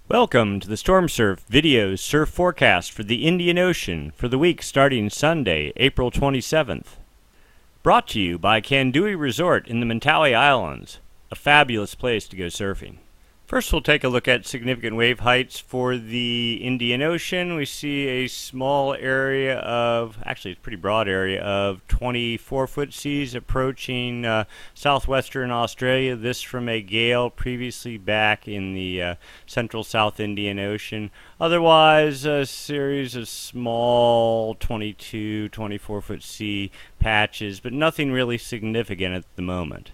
Welcome to the Stormsurf video surf forecast for the Indian Ocean for the week starting Sunday, April 27th. Brought to you by Kandui Resort in the Mentawai Islands, a fabulous place to go surfing. First, we'll take a look at significant wave heights for the Indian Ocean. We see a small area of, actually it's a pretty broad area of 24-foot seas approaching southwestern Australia. This from a gale previously back in the central South Indian Ocean. Otherwise, a series of small 22, 24-foot sea patches, but nothing really significant at the moment.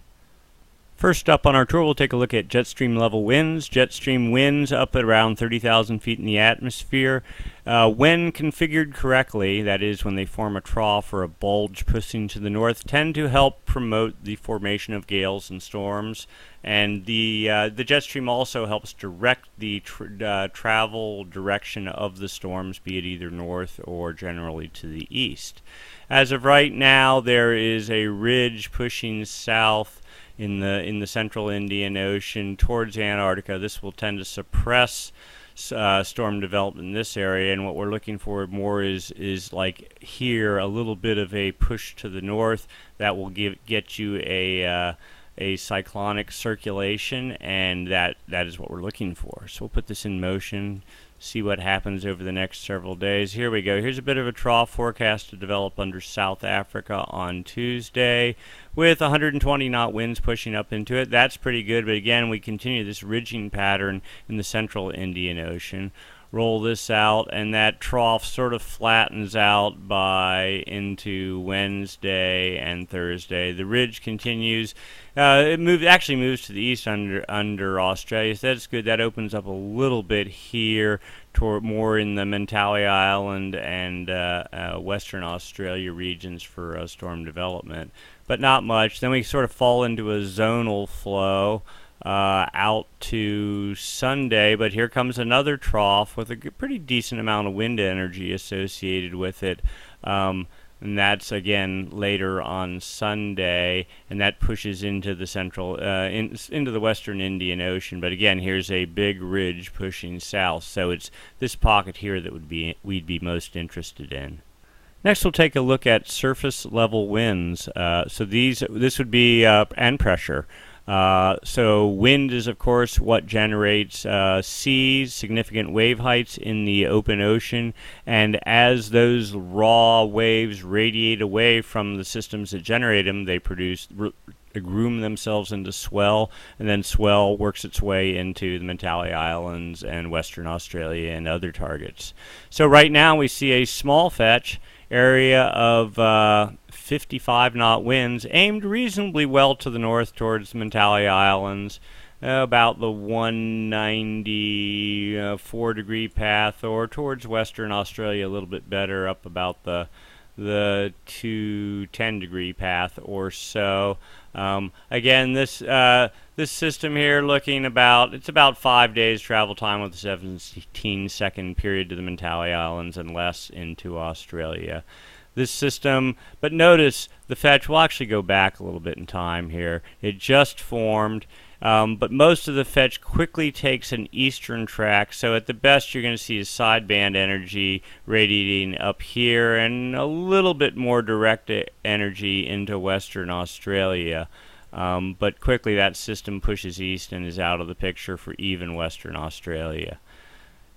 First up on our tour, we'll take a look at jet stream level winds. Jet stream winds up at around 30,000 feet in the atmosphere. When configured correctly, that is when they form a trough or a bulge pushing to the north, tend to help promote the formation of gales and storms. And the jet stream also helps direct the travel direction of the storms, be it either north or generally to the east. As of right now, there is a ridge pushing south in the central Indian Ocean towards Antarctica. This will tend to suppress storm development in this area, and what we're looking for more is like here, a little bit of a push to the north that will get you a cyclonic circulation, and that is what we're looking for. So we'll put this in motion, see what happens over the next several days. Here we go. Here's a bit of a trough forecast to develop under South Africa on Tuesday with 120 knot winds pushing up into it. That's pretty good, but again, we continue this ridging pattern in the central Indian Ocean. Roll this out, and that trough sort of flattens out by into Wednesday and Thursday. The ridge continues. It actually moves to the east under Australia, so that's good. That opens up a little bit here toward more in the Mentawai Island and Western Australia regions for storm development, but not much. Then we sort of fall into a zonal flow out to Sunday, but here comes another trough with a pretty decent amount of wind energy associated with it, and that's again later on Sunday, and that pushes into the central into the western Indian Ocean. But again, here's a big ridge pushing south, so it's this pocket here that we'd be most interested in. Next, we'll take a look at surface level winds. So this would be and pressure. So wind is, of course, what generates seas, significant wave heights in the open ocean, and as those raw waves radiate away from the systems that generate them, they groom themselves into swell, and then swell works its way into the Mentawai Islands and Western Australia and other targets. So right now we see a small fetch area of 55 knot winds aimed reasonably well to the north towards the Mentawai Islands, about the 194 degree path, or towards Western Australia a little bit better, up about the 210 degree path or so. Again, this system here looking it's about 5 days travel time with a 17-second period to the Mentawai Islands and less into Australia. This system, but notice the fetch will actually go back a little bit in time here. It just formed, but most of the fetch quickly takes an eastern track, so at the best you're going to see a sideband energy radiating up here and a little bit more direct energy into Western Australia. But quickly that system pushes east and is out of the picture for even Western Australia.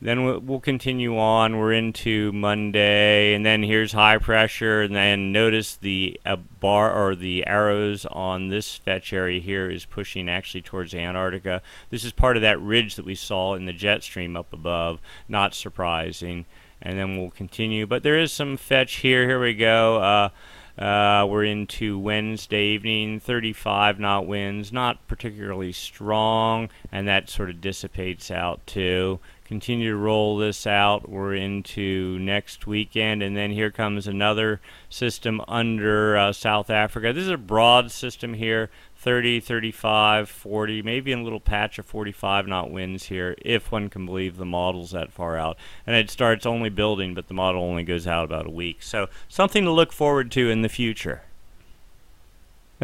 Then we'll continue on. We're into Monday, and then here's high pressure, and then notice the bar or the arrows on this fetch area here is pushing actually towards Antarctica. This is part of that ridge that we saw in the jet stream up above. Not surprising. And then we'll continue, but there is some fetch here. Here we go. We're into Wednesday evening, 35 knot winds, not particularly strong, and that sort of dissipates out too. Continue to roll this out. We're into next weekend, and then here comes another system under South Africa. This is a broad system here, 30, 35, 40, maybe a little patch of 45 knot winds here, if one can believe the model's that far out. And it starts only building, but the model only goes out about a week. So something to look forward to in the future.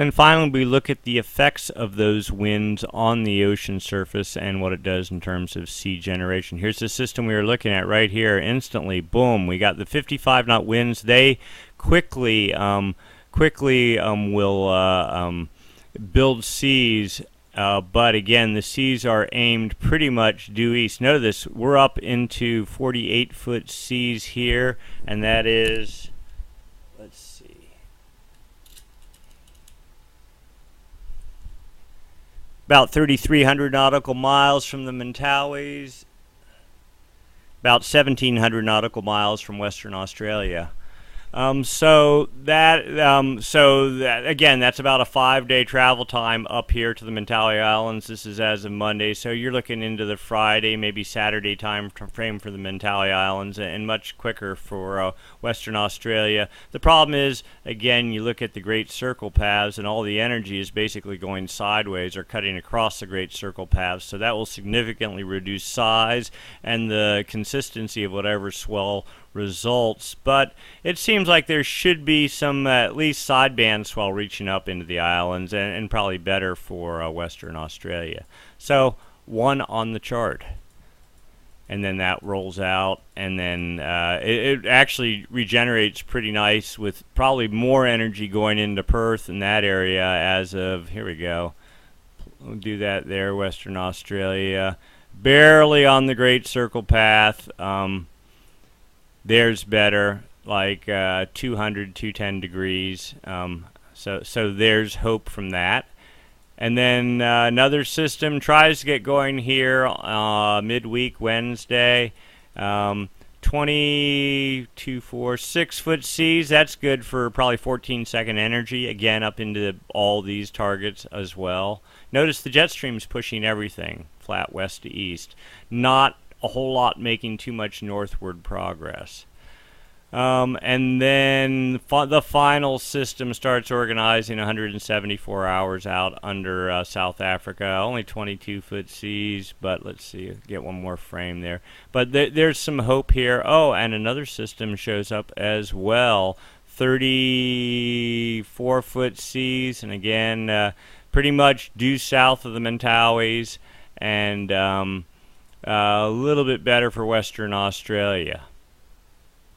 Then finally, we look at the effects of those winds on the ocean surface and what it does in terms of sea generation. Here's the system we were looking at right here. Instantly, boom, we got the 55-knot winds. They quickly will build seas, but again, the seas are aimed pretty much due east. Notice we're up into 48-foot seas here, and that is, let's see, about 3,300 nautical miles from the Mentawais, about 1,700 nautical miles from Western Australia. So that again, that's about a 5-day travel time up here to the Mentawai Islands. This is as of Monday, so you're looking into the Friday, maybe Saturday time frame for the Mentawai Islands, and much quicker for Western Australia. The problem is, again, you look at the Great Circle paths, and all the energy is basically going sideways or cutting across the Great Circle paths, so that will significantly reduce size and the consistency of whatever swell results. But it seems like there should be some at least sideband swell reaching up into the islands, and probably better for Western Australia. So 1 on the chart, and then that rolls out, and then it actually regenerates pretty nice, with probably more energy going into Perth in that area as of, here we go, we'll do that there, Western Australia, barely on the Great Circle path. There's better, like 200, 210 degrees. So there's hope from that. And then another system tries to get going here midweek Wednesday. 6-foot seas. That's good for probably 14-second energy. Again, up into all these targets as well. Notice the jet stream's pushing everything flat west to east. Not a whole lot making too much northward progress. And then the final system starts organizing 174 hours out under South Africa. Only 22-foot seas, but let's see, get one more frame there. But there's some hope here. Oh, and another system shows up as well. 34-foot seas, and again, pretty much due south of the Mentawais, and a little bit better for Western Australia.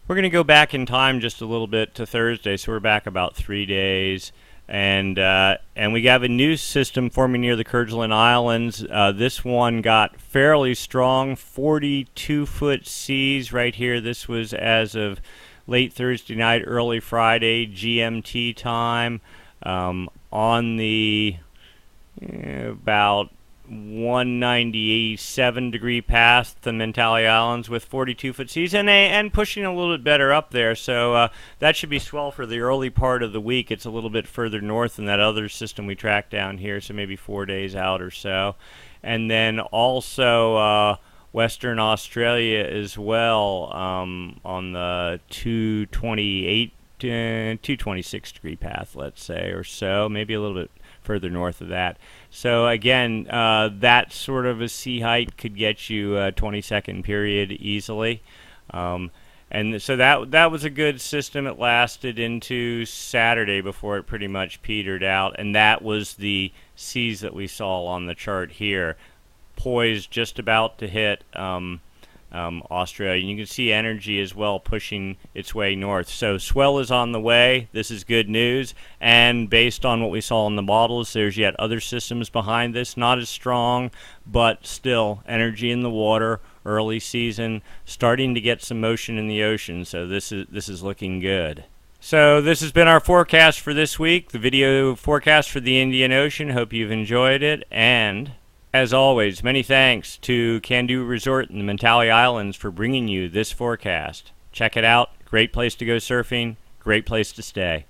We're going to go back in time just a little bit to Thursday, so we're back about 3 days, and we have a new system forming near the Kerguelen Islands. This one got fairly strong, 42-foot seas right here. This was as of late Thursday night, early Friday GMT time, on the about 197 degree past the Mentawai Islands with 42-foot seas, and pushing a little bit better up there. So that should be swell for the early part of the week. It's a little bit further north than that other system we tracked down here, so maybe 4 days out or so. And then also Western Australia as well, on the 226 degree path, let's say, or so, maybe a little bit further north of that. So again, that sort of a sea height could get you a 20-second period easily. And so that was a good system. It lasted into Saturday before it pretty much petered out, and that was the seas that we saw on the chart here, poised just about to hit Australia. And you can see energy as well pushing its way north. So swell is on the way. This is good news. And based on what we saw in the models, there's yet other systems behind this, not as strong, but still energy in the water, early season, starting to get some motion in the ocean. So this is looking good. So this has been our forecast for this week, the video forecast for the Indian Ocean. Hope you've enjoyed it, and as always, many thanks to Kandui Resort in the Mentawai Islands for bringing you this forecast. Check it out. Great place to go surfing. Great place to stay.